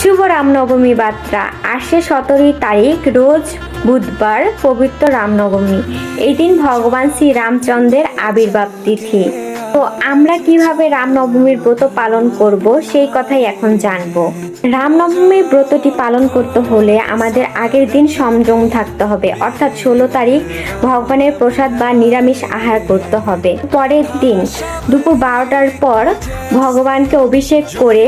শুভ রামনবমী বার্তা আসছে 17 তারিখ রোজ বুধবার পবিত্র রামনবমী। এই দিন ভগবান শ্রী রামচন্দ্রের আবির্ভাব তিথি। তো আমরা কিভাবে রামনবমীর ব্রত পালন করব সেই কথাই এখন জানবো। রামনবমীর ব্রতটি পালন করতে হলে আমাদের আগের দিন সংযম থাকতে হবে, অর্থাৎ 16 তারিখ ভগবানের প্রসাদ বা নিরামিষ আহার করতে হবে। পরের দিন দুপুর 12টার পর ভগবানকে অভিষেক করে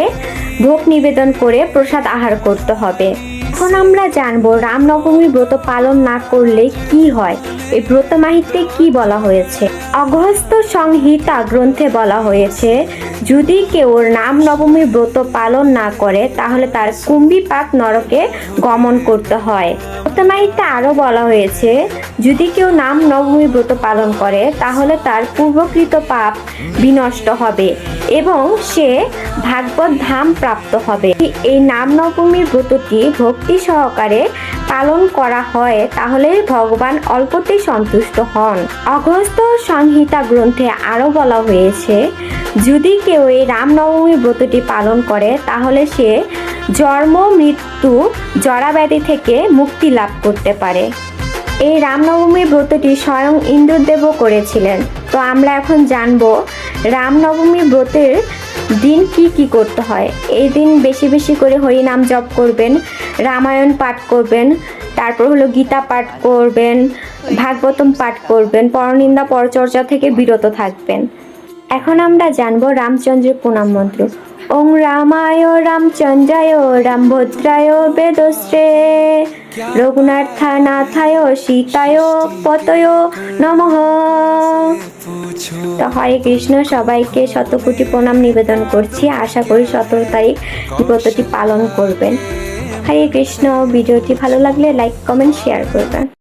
ভোগ নিবেদন করে প্রসাদ আহার করতে হবে। এখন আমরা জানবো রামনবমী ব্রত পালন না করলে কি হয়, এই ব্রত মাহাত্ম্যে কি বলা হয়েছে। অগস্ত্য সংহিতা গ্রন্থে বলা হয়েছে, যদি কেউ রামনবমী ব্রত পালন না করে তাহলে তার কুম্ভীপাক নরকে গমন করতে হয়। ব্রত মাহাত্ম্যে আরও বলা হয়েছে, যদি কেউ রামনবমী ব্রত পালন করে তাহলে তার পূর্বকৃত পাপ বিনষ্ট হবে এবং সে ভাগবত ধাম প্রাপ্ত হবে। এই রামনবমীর ব্রতটি ভক্তি সহকারে পালন করা হয় তাহলে ভগবান অল্পতেই সন্তুষ্ট হন। অগস্ত্য সংহিতা গ্রন্থে আরও বলা হয়েছে, যদি কেউ এই রামনবমী ব্রতটি পালন করে তাহলে সে জন্ম মৃত্যু জরাব্যাধি থেকে মুক্তি লাভ করতে পারে। এই রামনবমী ব্রতটি স্বয়ং ইন্দ্রদেবও করেছিলেন। তো আমরা এখন জানবো রামনবমী ব্রতের দিন কি করতে হয়। এই দিন বেশি বেশি করে হরিনাম জপ করবেন, রামায়ণ পাঠ করবেন, তারপর হলো গীতা পাঠ করবেন, ভাগবতম পাঠ করবেন, পরনিন্দা পরচর্চা থেকে বিরত থাকবেন। এখন আমরা জানবো রামচন্দ্রের প্রণাম মন্ত্র। ওং রামায় রামচন্দ্রায় রামভদ্রায় বেদশ্রে রঘুনাথায় সীতায় পতয় নমঃ। তো হরে কৃষ্ণ, সবাইকে শতকোটি প্রণাম নিবেদন করছি। আশা করি 17 তারিখ ব্রতটি পালন করবেন। হরে কৃষ্ণ। ভিডিওটি ভালো লাগলে লাইক কমেন্ট শেয়ার করবেন।